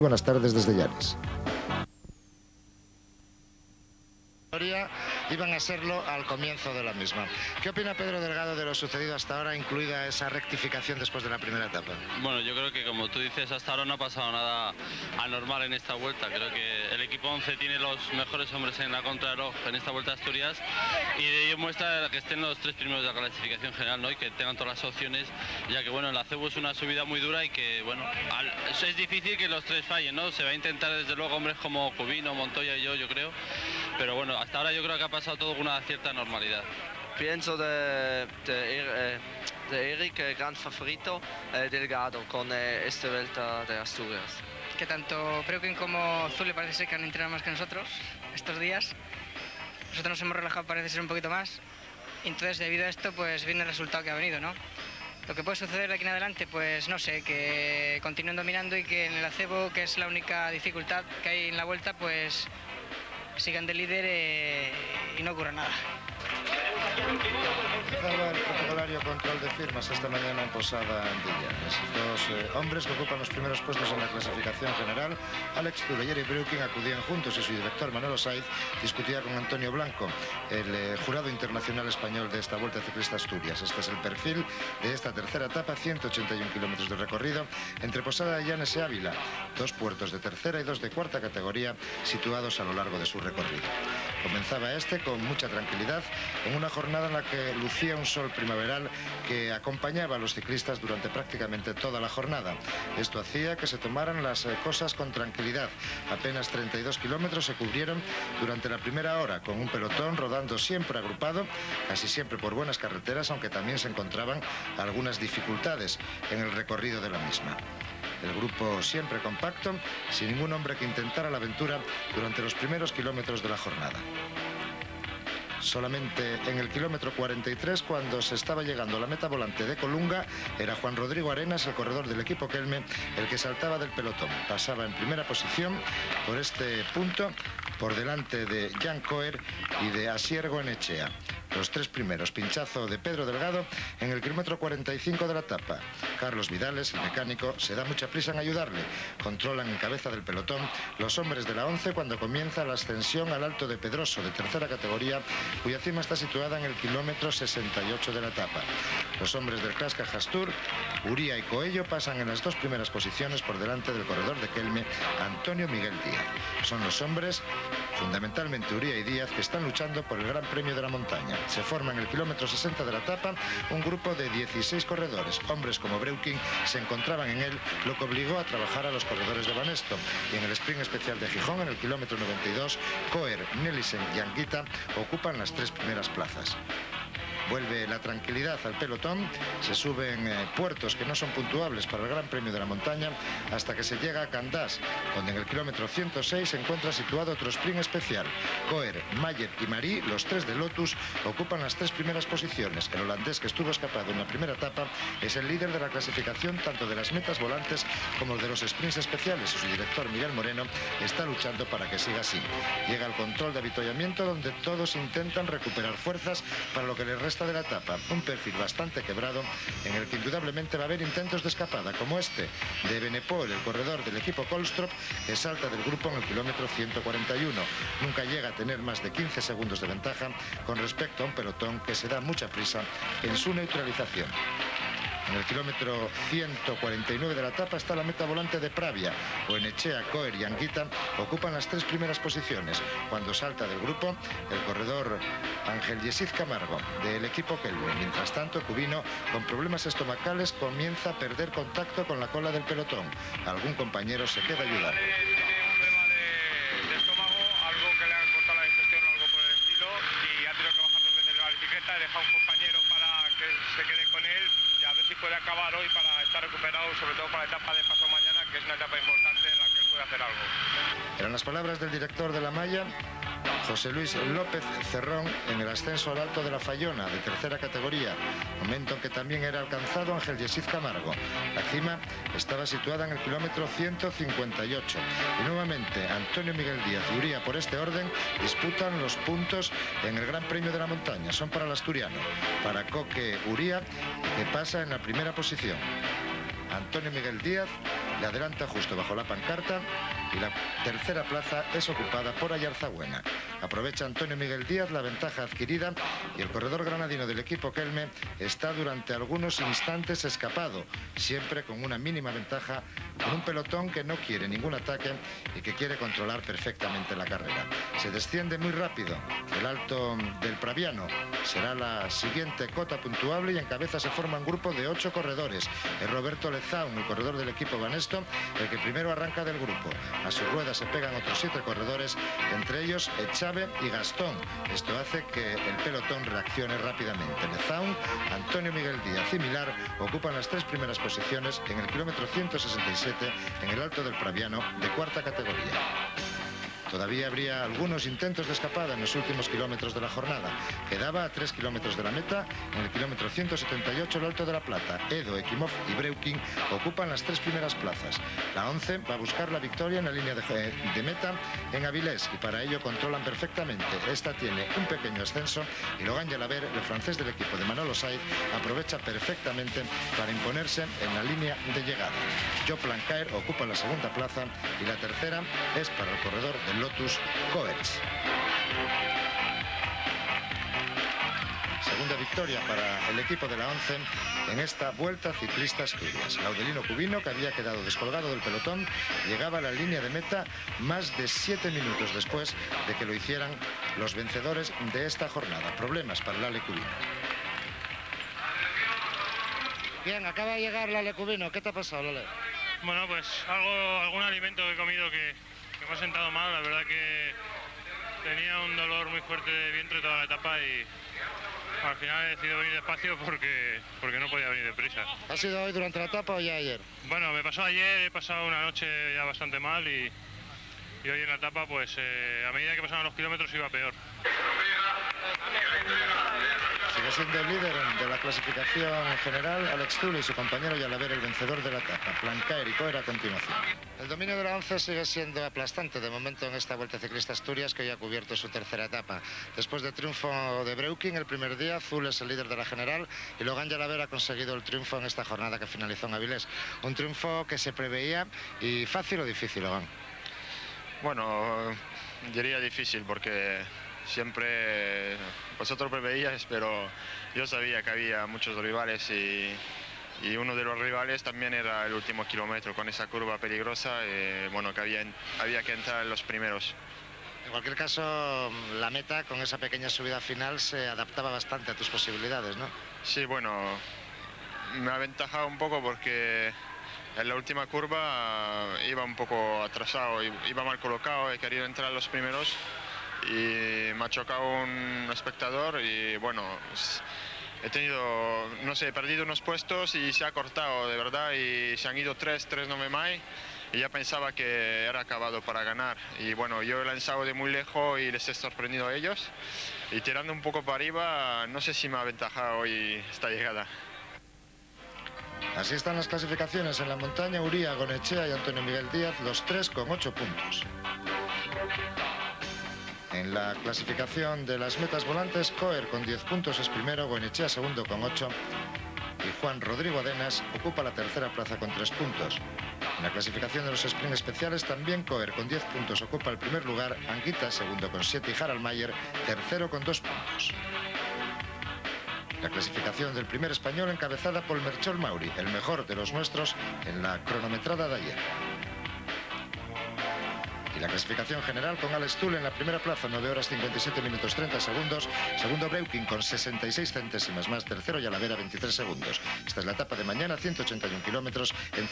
Buenas tardes desde Llanes. Iban a serlo al comienzo de la misma. ¿Qué opina Pedro Delgado de lo sucedido hasta ahora, incluida esa rectificación después de la primera etapa? Bueno, yo creo que, como tú dices, hasta ahora no ha pasado nada anormal en esta vuelta. Creo que el equipo 11 tiene los mejores hombres en la contrarreloj en esta Vuelta a Asturias, y de ello muestra que estén los tres primeros de la clasificación general, ¿no? Y que tengan todas las opciones, ya que bueno, en la CEBU es una subida muy dura y que bueno, es difícil que los tres fallen, ¿no? Se va a intentar desde luego hombres como Cubino, Montoya y yo creo, pero bueno, hasta ahora yo creo que ha pasado todo con una cierta normalidad. Pienso de Eric, gran favorito, Delgado con esta Vuelta de Asturias. Que tanto Breuking como Zule parece ser que han entrenado más que nosotros estos días. Nosotros nos hemos relajado, parece ser un poquito más. Y entonces, debido a esto, pues viene el resultado que ha venido, ¿no? Lo que puede suceder de aquí en adelante, pues no sé, que continúen dominando y que en el acebo, que es la única dificultad que hay en la vuelta, pues sigan de líder y no ocurra nada. Empezaba el protocolario control de firmas esta mañana en Posada en Llanes. Dos hombres que ocupan los primeros puestos en la clasificación general, Alex Zule y Eric Breuking, acudían juntos y su director Manolo Saiz discutía con Antonio Blanco, el jurado internacional español de esta Vuelta Ciclista Asturias. Este es el perfil de esta tercera etapa, 181 kilómetros de recorrido entre Posada de Llanes y Ávila, dos puertos de tercera y dos de cuarta categoría situados a lo largo de su recorrido. Comenzaba este con mucha tranquilidad, en una jornada en la que lucía un sol primaveral que acompañaba a los ciclistas durante prácticamente toda la jornada. Esto hacía que se tomaran las cosas con tranquilidad. Apenas 32 kilómetros se cubrieron durante la primera hora, con un pelotón rodando siempre agrupado, casi siempre por buenas carreteras, aunque también se encontraban algunas dificultades en el recorrido de la misma. El grupo siempre compacto, sin ningún hombre que intentara la aventura durante los primeros kilómetros de la jornada. Solamente en el kilómetro 43, cuando se estaba llegando a la meta volante de Colunga, era Juan Rodrigo Arenas, el corredor del equipo Kelme, el que saltaba del pelotón. Pasaba en primera posición por este punto, por delante de Jan Coer y de Asier Goenechea. Los tres primeros, pinchazo de Pedro Delgado en el kilómetro 45 de la etapa. Carlos Vidales, el mecánico, se da mucha prisa en ayudarle. Controlan en cabeza del pelotón los hombres de la 11 cuando comienza la ascensión al Alto de Pedroso, de tercera categoría, cuya cima está situada en el kilómetro 68 de la etapa. Los hombres del Clasca Jastur, Uría y Coello, pasan en las dos primeras posiciones por delante del corredor de Kelme, Antonio Miguel Díaz. Son los hombres, fundamentalmente Uría y Díaz, que están luchando por el Gran Premio de la Montaña. Se forma en el kilómetro 60 de la etapa un grupo de 16 corredores. Hombres como Breuking se encontraban en él, lo que obligó a trabajar a los corredores de Banesto. Y en el sprint especial de Gijón, en el kilómetro 92, Coer, Nelissen y Anguita ocupan las tres primeras plazas. Vuelve la tranquilidad al pelotón, se suben puertos que no son puntuables para el Gran Premio de la Montaña, hasta que se llega a Candás, donde en el kilómetro 106 se encuentra situado otro sprint especial. Coer, Mayer y Marí, los tres de Lotus, ocupan las tres primeras posiciones. El holandés, que estuvo escapado en la primera etapa, es el líder de la clasificación tanto de las metas volantes como de los sprints especiales. Su director, Miguel Moreno, está luchando para que siga así. Llega al control de avituallamiento, donde todos intentan recuperar fuerzas para lo que les resta de la etapa. Un perfil bastante quebrado en el que indudablemente va a haber intentos de escapada, como este de Benepol, el corredor del equipo Kolstrop, que salta del grupo en el kilómetro 141. Nunca llega a tener más de 15 segundos de ventaja con respecto a un pelotón que se da mucha prisa en su neutralización. En el kilómetro 149 de la etapa está la meta volante de Pravia. Goenechea, Coer y Anguita ocupan las tres primeras posiciones. Cuando salta del grupo, el corredor Ángel Yesiz Camargo, del equipo Kelme. Mientras tanto, Cubino, con problemas estomacales, comienza a perder contacto con la cola del pelotón. Algún compañero se queda a ayudar. Puede acabar hoy para estar recuperado, sobre todo para la etapa de paso mañana, que es una etapa importante en la que él puede hacer algo. Eran las palabras del director de la malla, José Luis López Cerrón, en el ascenso al Alto de la Fallona, de tercera categoría, momento en que también era alcanzado Ángel Yesiz Camargo. La cima estaba situada en el kilómetro 158 y nuevamente Antonio Miguel Díaz y Uría, por este orden, disputan los puntos en el Gran Premio de la Montaña. Son para el asturiano, para Coque Uría, que pasa en la primera posición. Antonio Miguel Díaz le adelanta justo bajo la pancarta y la tercera plaza es ocupada por Ayarzabuena. Aprovecha Antonio Miguel Díaz la ventaja adquirida y el corredor granadino del equipo Kelme está durante algunos instantes escapado, siempre con una mínima ventaja, con un pelotón que no quiere ningún ataque y que quiere controlar perfectamente la carrera. Se desciende muy rápido el Alto del Praviano. Será la siguiente cota puntuable y en cabeza se forma un grupo de 8 corredores. Es Roberto Lezaun, el corredor del equipo Banesto, el que primero arranca del grupo. A su rueda se pegan otros 7 corredores, entre ellos Echave y Gastón. Esto hace que el pelotón reaccione rápidamente. Lezaun, Antonio Miguel Díaz y Milar ocupan las 3 primeras posiciones en el kilómetro 167 en el Alto del Praviano de cuarta categoría. Todavía habría algunos intentos de escapada en los últimos kilómetros de la jornada. Quedaba a 3 kilómetros de la meta, en el kilómetro 178 el Alto de la Plata. Edo, Ekimov y Breuking ocupan las 3 primeras plazas. La 11 va a buscar la victoria en la línea de meta en Avilés y para ello controlan perfectamente. Esta tiene un pequeño ascenso y Logan Jalaber, el francés del equipo de Manolo Saiz, aprovecha perfectamente para imponerse en la línea de llegada. Jo Plancaer ocupa la segunda plaza y la tercera es para el corredor del Lotus Coers. Segunda victoria para el equipo de la 11 en esta Vuelta Ciclista Asturias. Laudelino Cubino, que había quedado descolgado del pelotón, llegaba a la línea de meta más de 7 minutos después de que lo hicieran los vencedores de esta jornada. Problemas para Lale Cubino. Bien, acaba de llegar Lale Cubino. ¿Qué te ha pasado, Lale? Bueno, pues algún alimento que he comido que me ha sentado mal. La verdad que tenía un dolor muy fuerte de vientre toda la etapa y al final he decidido venir despacio porque no podía venir deprisa. ¿Ha sido hoy durante la etapa o ya ayer? Bueno, me pasó ayer, he pasado una noche ya bastante mal y hoy en la etapa pues a medida que pasaban los kilómetros iba peor. Sigue siendo el líder de la clasificación general Alex Zule y su compañero Jalaber el vencedor de la etapa. Plancaer y Coer a continuación. El dominio de la 11 sigue siendo aplastante de momento en esta Vuelta Ciclista Asturias, que hoy ha cubierto su tercera etapa. Después del triunfo de Breuking el primer día, Zule es el líder de la general y Logan Jalaber ha conseguido el triunfo en esta jornada que finalizó en Avilés. Un triunfo que se preveía y fácil o difícil, Logan. Bueno, diría difícil porque siempre vosotros preveíais, pero yo sabía que había muchos rivales y uno de los rivales también era el último kilómetro con esa curva peligrosa, bueno, que había que entrar en los primeros. En cualquier caso, la meta con esa pequeña subida final se adaptaba bastante a tus posibilidades, ¿no? Sí, bueno, me ha aventajado un poco porque en la última curva iba un poco atrasado, iba mal colocado, he querido entrar en los primeros y me ha chocado un espectador y bueno, he tenido, no sé, he perdido unos puestos y se ha cortado de verdad y se han ido 3 no me más y ya pensaba que era acabado para ganar y bueno, yo he lanzado de muy lejos y les he sorprendido a ellos y tirando un poco para arriba, no sé si me ha aventajado hoy esta llegada. Así están las clasificaciones en la montaña. Uría, Gonechea y Antonio Miguel Díaz, los 3 con 8 puntos. En la clasificación de las metas volantes, Coer con 10 puntos es primero, Goenechea segundo con 8 y Juan Rodrigo Adenas ocupa la tercera plaza con 3 puntos. En la clasificación de los sprint especiales también Coer con 10 puntos ocupa el primer lugar, Anguita segundo con 7 y Harald Mayer tercero con 2 puntos. La clasificación del primer español encabezada por Melchor Mauri, el mejor de los nuestros en la cronometrada de ayer. Y la clasificación general con Alex Zule en la primera plaza, 9 horas 57 minutos 30 segundos. Segundo Breuking con 66 centésimas más. Tercero Jalaber 23 segundos. Esta es la etapa de mañana, 181 kilómetros entre